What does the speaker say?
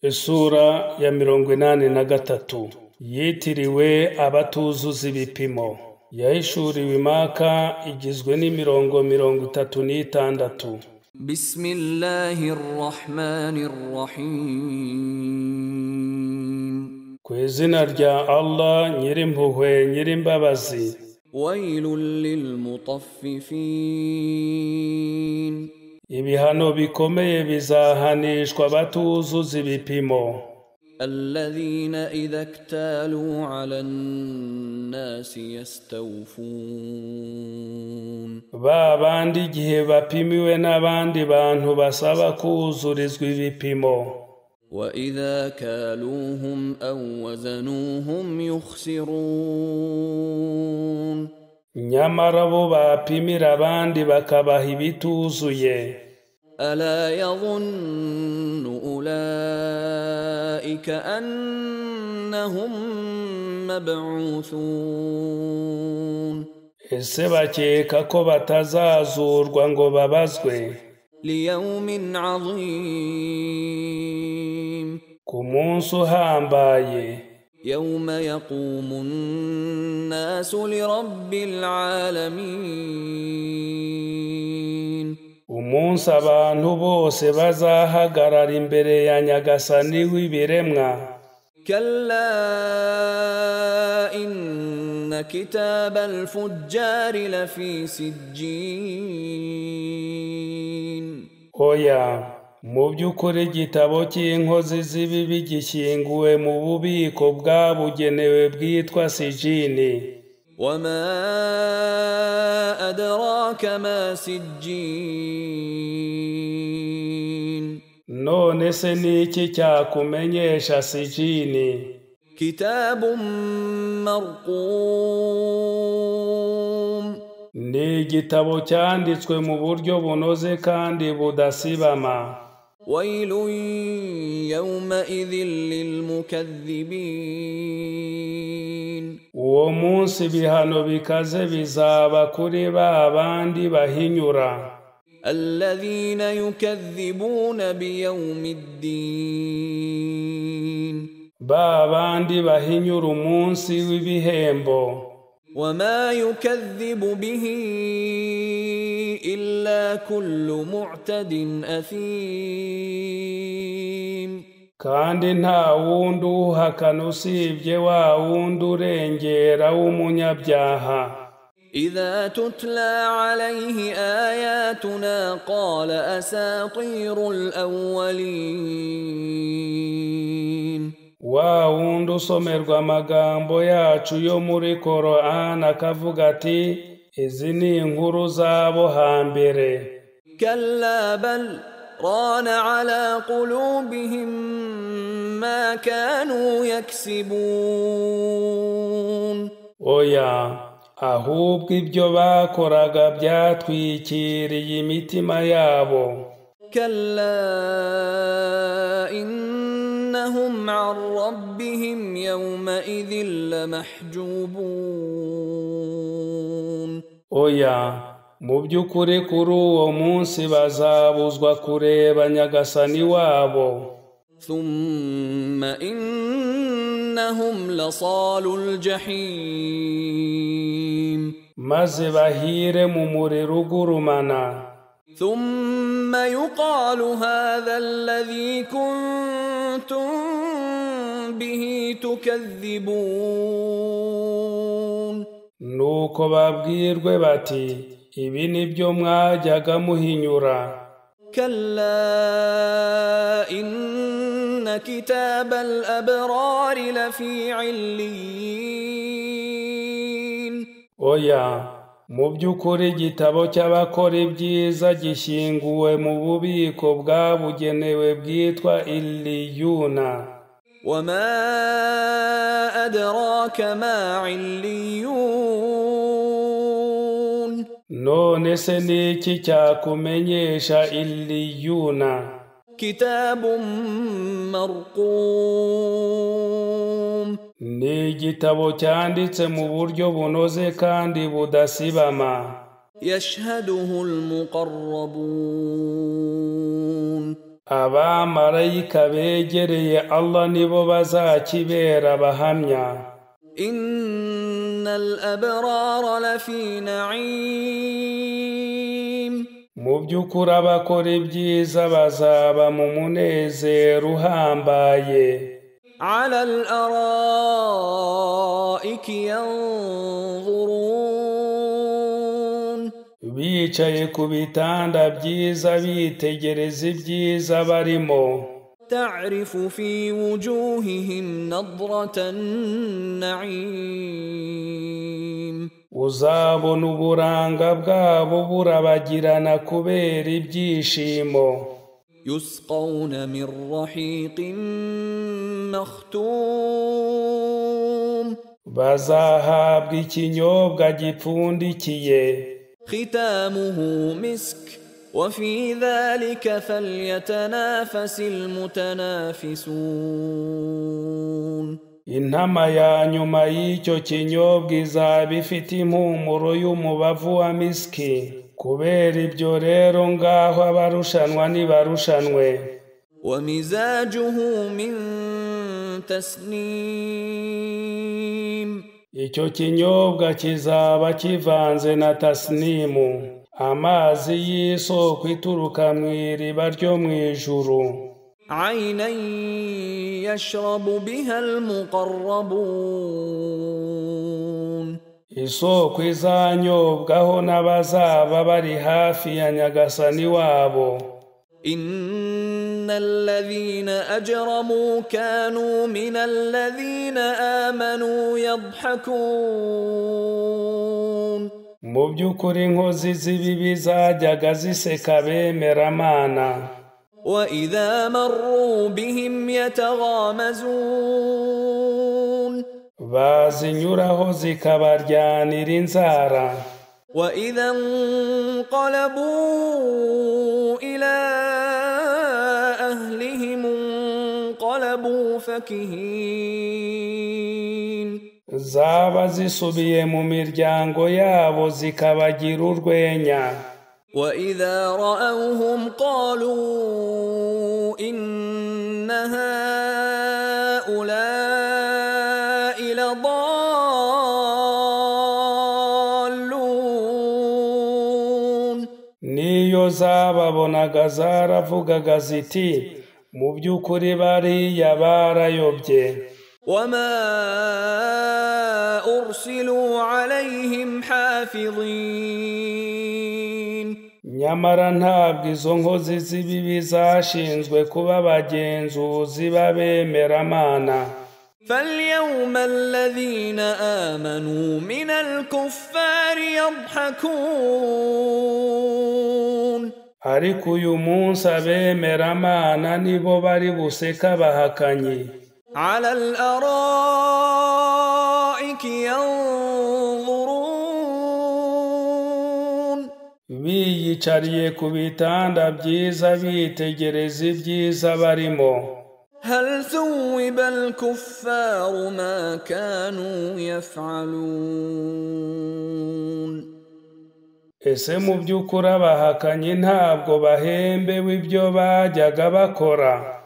Isura ya 83 yitiriwe abatuzuza ibipimo. Yahishuriwe Maka, igizwe n'imirongo 36. Bismillahirrahmanirrahim. Ku izina rya Allah nyirimpuhwe nyirimbabazi. Wailul lilmutaffifin. Ibihano bikomeye bizahanishwa abatuzuza ibipimo. Alladhina idha iktalu ala nnasi yastawfun. Ba bandi igihe bapimiwe n'abandi bantu basaba kuzurizwa ibipimo. Wa idha kaluhum aw wazanuhum yukhsirun. Nyamara bo bapimira abandi bakabaha ibituzuye. Ala yadhunnu ulaika annahum mab'uthun. Ese bakeka ko batazazurwa ngo babazwe Liyawmin 'azim. ku munsi uhambaye. Yawma yaqumu an-nasu lirabbil 'alamin. Umunsi abantu bose bazahagarara imbere ya Nyagasani w'ibiremwa. Kalla inna kitabal fujjari lafi sijjin. Oya, mu by'ukuri igitabo cy'inkozi z'ibibi gishyinguwe mu bubiko bwabugenewe bwitwa Sijini. Wama adraka ma sijjin. None se ni iki cyakumenyesha Sijini? Kitabun marqum. Ni igitabo cyanditswe mu buryo bunoze kandi budasibama. Wailun yawma'idhin lilmukaththibin. Uwo munsi ibihano bikaze bizaba kuri ba bandi bahinyura. Alladhina yukaththibuna biyawmiddin. Ba bandi bahinyura umunsi w'ibihembo. Wama yukaththibu bihi illa kullu mu'tadin athim. Kandi nta wundi uhakana usibye wa wundi urengera w'umunyabyaha. Idha tutla alayhi ayatuna qala asatirul awwalin. Wa wundi usomerwa amagambo yacu yo muri Qur'an akavuga ati izi ni inkuru z'abo hambere. Kalla bal rana ala qulubihim ma kanu yaksibun. Oya, ahubwo ibyo bakoraga byatwikiriye imitima yabo. Kalla innahum 'an rabbihim yawma'idhin lamahjubun. Oya, mu by'ukuri kuri uwo munsi bazabuzwa kureba Nyagasani wabo. Thumma innahum lasalul jahim. Maze bahire mu muriro ugurumana. Thumma yuqalu hadha alladhi kuntum bihi tukadhibun. Nuko babwirwe bati ibi nibyo mwajyaga muhinyura. Kalla inna kitabal abrari lafi 'illiyin. Oya, mu by'ukuri igitabo cy'abakora ibyiza gishyinguwe mu bubiko bwabugenewe bwitwa Illiyuna. Wama adraka ma 'illiyun. None se ni iki cyakumenyesha Illiyuna? Kitabun marqum. Ni igitabo cyanditse mu buryo bunoze kandi budasibama. Yashhaduhu al-muqarrabun. abamarayika begereye Allah nibo bazakibera bahamya. innal abrara lafi na'im, mu by'ukuri abakora ibyiza bazaba mu munezero uhambaye. ala al-araiki yanzurun, bicaye ku bitanda byiza bitegereza ibyiza barimo. ta'rifu fi wujuhihim nadratan na'im, uzabona uburanga bwabo burabagirana kubera ibyishimo. yusqawna min rahiqin makhtum, bazahabwa ikinyobwa gipfundikiye. khitamuhu misk, وفي ذلك فليتنافس المتنافسون. intama ya nyuma y'icyo kinyobwa izaba ifite impumuro y'umubavu wa miski. kubera ibyo rero ngaho abarushanwa nibarushanwe. ومزاجه من تسنيم، icyo kinyobwa kizaba kivanze na tasnimu, amazi y'isoko ituruka mu iriba ryo mu ijuru. عينا يشرب بها المقربون، isoko izanyobwaho n'abazaba bari hafi ya nyagasani wabo. إن الذين أجرموا كانوا من الذين آمنوا يضحكون، mu by'ukuri inkozi z'ibibi zajyaga ziseka bemeramana. وإذا مروا بهم يتغامزون، bazinyuraho zikabaryanira inzara. وإذا انقلبوا إلى أهلهم انقلبوا فكهين، zaba zisubiye mu miryango yabo zikabagira urwenya. وإذا رأوهم قالوا إن هؤلاء لضالون، niyo zababonaga zaravugaga ziti mu by'ukuri bariya barayobye. وما أرسلوا عليهم حافظين، nyamara ntabwo izo nkozi z'ibibi zashinzwe kuba abagenzuzi b'abemeramana. فاليوم الذين آمنوا من الكفار يضحكون، ariko uyu munsi abemeramana nibo bari buseka abahakanyi. على الأرائك ينظرون، biyicariye ku bitanda byiza bitegereza ibyiza barimo. هل ثوب الكفار ما كانوا يفعلون، ese mu by'ukuri abahakanyi ntabwo bahembewe ibyo bajyaga bakora.